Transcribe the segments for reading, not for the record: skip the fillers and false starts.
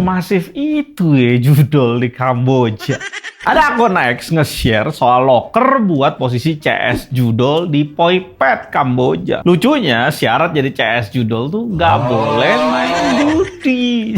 Semasif itu ya judul di Kamboja. Ada akun X nge-share soal loker buat posisi CS judul di Poipet, Kamboja. Lucunya, syarat jadi CS judul tuh nggak boleh main judi.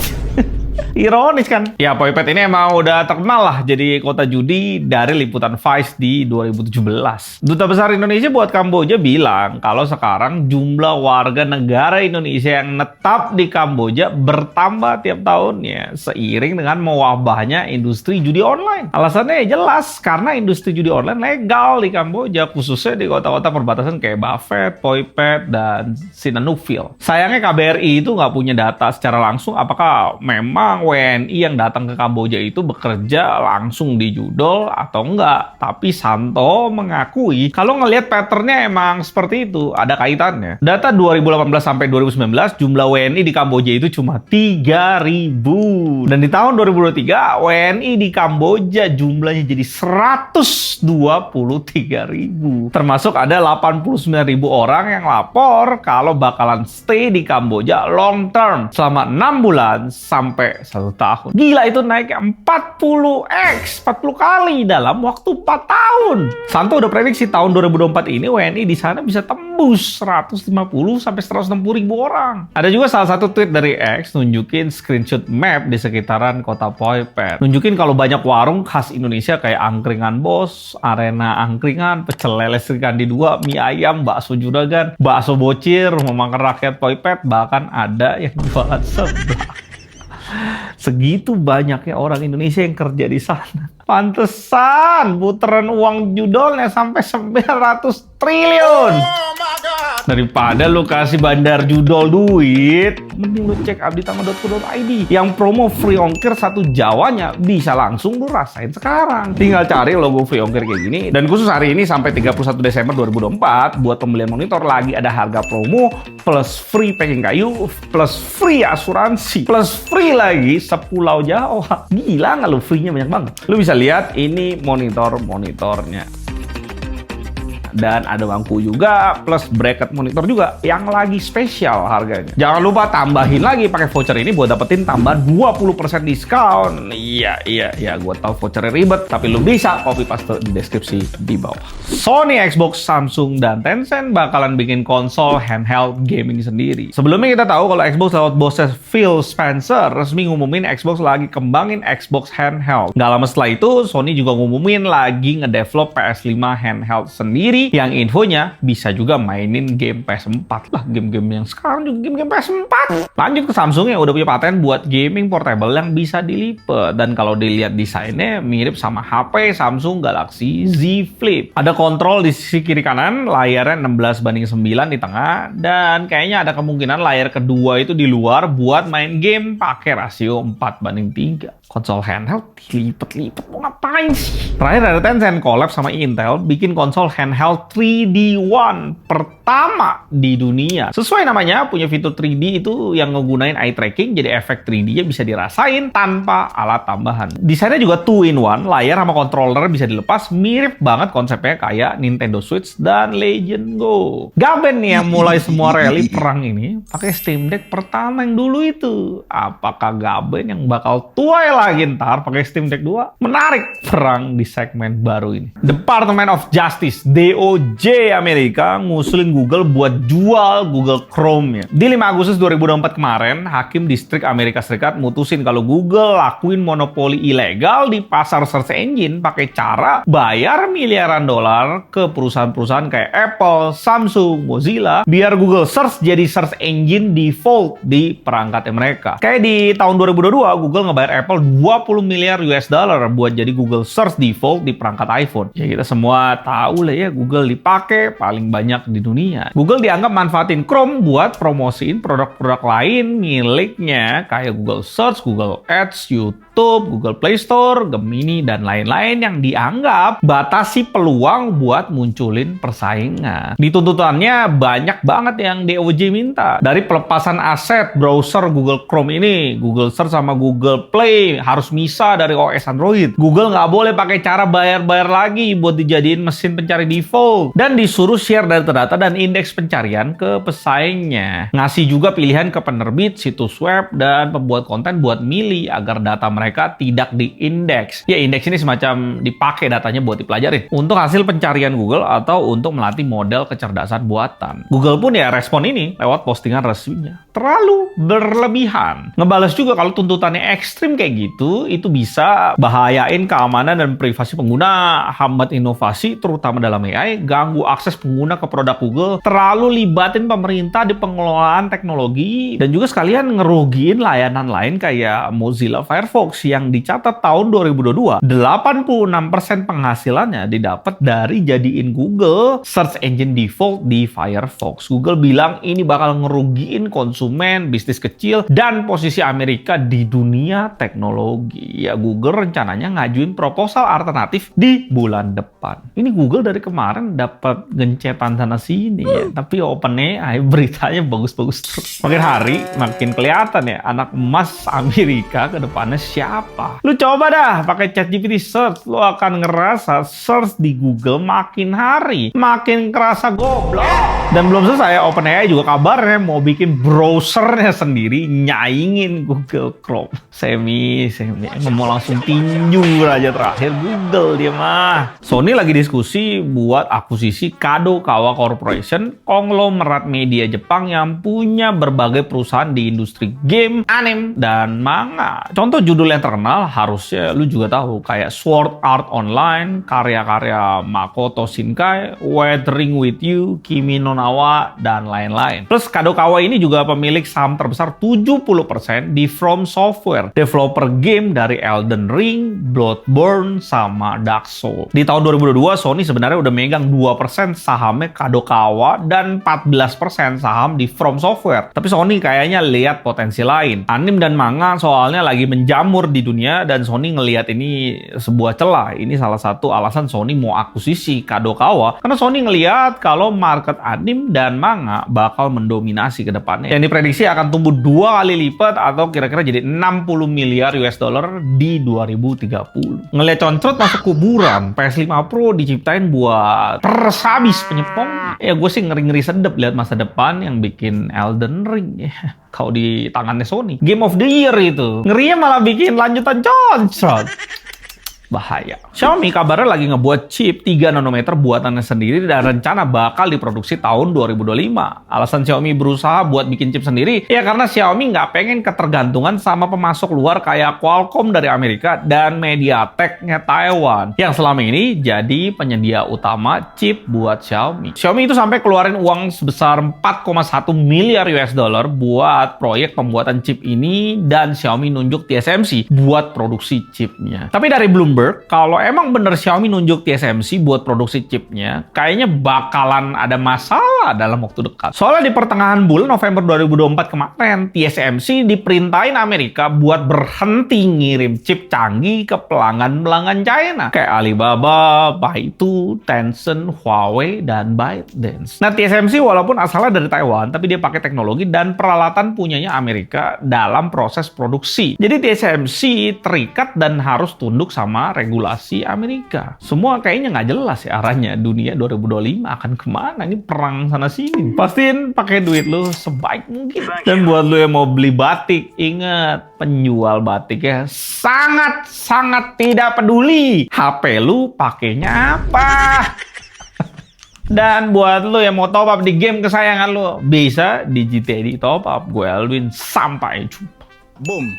Ironis kan? Ya, Poipet ini emang udah terkenal lah jadi kota judi dari liputan Vice di 2017. Duta Besar Indonesia buat Kamboja bilang kalau sekarang jumlah warga negara Indonesia yang netap di Kamboja bertambah tiap tahunnya seiring dengan mewabahnya industri judi online. Alasannya jelas, karena industri judi online legal di Kamboja, khususnya di kota-kota perbatasan kayak Bapheth, Poipet, dan Sihanoukville. Sayangnya KBRI itu nggak punya data secara langsung apakah memang WNI yang datang ke Kamboja itu bekerja langsung di judol atau enggak. Tapi Santo mengakui kalau ngelihat patternnya emang seperti itu, ada kaitannya. Data 2018 sampai 2019 jumlah WNI di Kamboja itu cuma 3.000. Dan di tahun 2023 WNI di Kamboja jumlahnya jadi 123.000. Termasuk ada 89.000 orang yang lapor kalau bakalan stay di Kamboja long term selama 6 bulan sampai 1 tahun. Gila, itu naik 40x, 40 kali dalam waktu 4 tahun. Santo udah prediksi tahun 2024 ini WNI di sana bisa tembus 150 sampai 160 ribu orang. Ada juga salah satu tweet dari X nunjukin screenshot map di sekitaran kota Poipet. Nunjukin kalau banyak warung khas Indonesia kayak angkringan Bos, arena angkringan, pecel lele Srikandi 2, mie ayam, bakso juragan, bakso bocir, rumah makan rakyat Poipet, bahkan ada yang jualan seblak. Segitu banyaknya orang Indonesia yang kerja di sana. Pantesan putaran uang judolnya sampai 900 triliun. Daripada lu kasih bandar judol duit, mending lu cek abditama.co.id yang promo free ongkir 1 Jawanya bisa langsung lu rasain sekarang. Tinggal cari logo free ongkir kayak gini. Dan khusus hari ini sampai 31 Desember 2024 buat pembelian monitor lagi ada harga promo plus free packing kayu plus free asuransi plus free lagi sepulau Jawa. Gila nggak lu, free-nya banyak banget. Lu bisa lihat ini monitornya. Dan ada bangku juga, plus bracket monitor juga yang lagi spesial harganya. Jangan lupa tambahin lagi pakai voucher ini buat dapetin tambahan 20% diskon. Iya, gue tahu vouchernya ribet, tapi lu bisa copy paste di deskripsi di bawah. Sony, Xbox, Samsung, dan Tencent bakalan bikin konsol handheld gaming sendiri. Sebelumnya kita tahu kalau Xbox lewat bosnya Phil Spencer resmi ngumumin Xbox lagi kembangin Xbox handheld. Gak lama setelah itu, Sony juga ngumumin lagi ngedevelop PS5 handheld sendiri yang infonya bisa juga mainin game PS4 lah. Game-game yang sekarang juga game-game PS4. Lanjut ke Samsung yang udah punya paten buat gaming portable yang bisa dilipat. Dan kalau dilihat desainnya mirip sama HP Samsung Galaxy Z Flip. Ada kontrol di sisi kiri kanan, layarnya 16:9 di tengah, dan kayaknya ada kemungkinan layar kedua itu di luar buat main game pakai rasio 4:3. Konsol handheld dilipet-lipet, mau ngapain sih? Terakhir ada Tencent collab sama Intel bikin konsol handheld 3D One pertama di dunia. Sesuai namanya, punya fitur 3D itu yang ngegunain eye tracking, jadi efek 3D-nya bisa dirasain tanpa alat tambahan. Desainnya juga 2-in-1, layar sama controller bisa dilepas, mirip banget konsepnya kayak Nintendo Switch dan Legend Go. Gaben nih yang mulai semua rally perang ini pakai Steam Deck pertama yang dulu itu. Apakah Gaben yang bakal tuai lagi ntar pakai Steam Deck 2? Menarik perang di segmen baru ini. Department of Justice DOJ Amerika ngusulin Google buat jual Google Chrome-nya. Di 5 Agustus 2024 kemarin, Hakim Distrik Amerika Serikat mutusin kalau Google lakuin monopoli ilegal di pasar search engine pakai cara bayar miliaran dolar ke perusahaan-perusahaan kayak Apple, Samsung, Mozilla biar Google Search jadi search engine default di perangkatnya mereka. Kayak di tahun 2022, Google ngebayar Apple 20 miliar US dollar buat jadi Google Search default di perangkat iPhone. Ya kita semua tahu lah ya, Google dipakai paling banyak di dunia. Google dianggap manfaatin Chrome buat promosiin produk-produk lain miliknya kayak Google Search, Google Ads, YouTube, Google Play Store, Gemini, dan lain-lain yang dianggap batasi peluang buat munculin persaingan. Di tuntutannya banyak banget yang DOJ minta. Dari pelepasan aset browser Google Chrome ini, Google Search sama Google Play harus misah dari OS Android. Google nggak boleh pakai cara bayar-bayar lagi buat dijadiin mesin pencari default Gold, dan disuruh share data-data dan indeks pencarian ke pesaingnya. Ngasih juga pilihan ke penerbit, situs web, dan pembuat konten buat milih agar data mereka tidak diindeks. Ya, indeks ini semacam dipakai datanya buat dipelajarin untuk hasil pencarian Google atau untuk melatih model kecerdasan buatan. Google pun ya respon ini lewat postingan resminya. Terlalu berlebihan. Ngebales juga kalau tuntutannya ekstrim kayak gitu, itu bisa bahayain keamanan dan privasi pengguna, hambat inovasi terutama dalam AI, ganggu akses pengguna ke produk Google, terlalu libatin pemerintah di pengelolaan teknologi, dan juga sekalian ngerugiin layanan lain kayak Mozilla Firefox yang dicatat tahun 2022, 86% penghasilannya didapat dari jadiin Google search engine default di Firefox. Google bilang ini bakal ngerugiin konsumen, bisnis kecil, dan posisi Amerika di dunia teknologi. Ya, Google rencananya ngajuin proposal alternatif di bulan depan. Ini Google dari kemarin dapat gencetan sana sini ya, tapi OpenAI beritanya bagus-bagus terus. Makin hari makin kelihatan ya anak emas Amerika ke depannya siapa. Lu coba dah pakai ChatGPT search, lu akan ngerasa search di Google makin hari makin kerasa goblok. Dan belum selesai, OpenAI juga kabarnya mau bikin browsernya sendiri nyaingin Google Chrome. Semi mau langsung tinju aja terakhir Google dia mah. Sony lagi diskusi buat akuisisi Kadokawa Corporation, konglomerat media Jepang yang punya berbagai perusahaan di industri game, anime, dan manga. Contoh judul yang terkenal harusnya lu juga tahu kayak Sword Art Online, karya-karya Makoto Shinkai, Weathering with You, Kimi no Nawa, dan lain-lain. Plus Kadokawa ini juga pemilik saham terbesar 70% di From Software, developer game dari Elden Ring, Bloodborne, sama Dark Souls. Di tahun 2022, Sony sebenarnya udah megang 2% sahamnya Kadokawa dan 14% saham di From Software. Tapi Sony kayaknya lihat potensi lain. Anime dan manga soalnya lagi menjamur di dunia dan Sony ngelihat ini sebuah celah. Ini salah satu alasan Sony mau akuisisi Kadokawa, karena Sony ngelihat kalau market anime dan manga bakal mendominasi ke depannya. Yang diprediksi akan tumbuh 2 kali lipat atau kira-kira jadi 60 miliar US dollar di 2030. Ngelihat concrot masuk kuburan, PS5 Pro diciptain buat persabis penyepong. Ya gue sih ngeri-ngeri sedep lihat masa depan yang bikin Elden Ring ya. Kalau di tangannya Sony, Game of the Year itu. Ngerinya malah bikin lanjutan concrot. Bahaya. Xiaomi kabarnya lagi ngebuat chip 3 nanometer buatannya sendiri dan rencana bakal diproduksi tahun 2025. Alasan Xiaomi berusaha buat bikin chip sendiri ya karena Xiaomi nggak pengen ketergantungan sama pemasok luar kayak Qualcomm dari Amerika dan MediaTek-nya Taiwan yang selama ini jadi penyedia utama chip buat Xiaomi. Xiaomi itu sampai keluarin uang sebesar 4,1 miliar US dollar buat proyek pembuatan chip ini dan Xiaomi nunjuk TSMC buat produksi chipnya. Tapi dari Bloomberg, kalau emang bener Xiaomi nunjuk TSMC buat produksi chipnya, kayaknya bakalan ada masalah dalam waktu dekat. Soalnya di pertengahan bulan November 2024 kemarin, TSMC diperintahin Amerika buat berhenti ngirim chip canggih ke pelanggan-pelanggan China kayak Alibaba, Baidu, Tencent, Huawei, dan ByteDance. Nah, TSMC walaupun asalnya dari Taiwan, tapi dia pakai teknologi dan peralatan punyanya Amerika dalam proses produksi. Jadi TSMC terikat dan harus tunduk sama regulasi Amerika. Semua kayaknya nggak jelas ya arahnya. Dunia 2025 akan kemana? Ini perang sana sini. Pastiin pakai duit lu sebaik mungkin. Dan buat lu yang mau beli batik, ingat penjual batiknya sangat tidak peduli HP lu pakainya apa. Dan buat lu yang mau top up di game kesayangan lu, bisa di GTA di top up. Gue Elwin, sampai jumpa. Boom.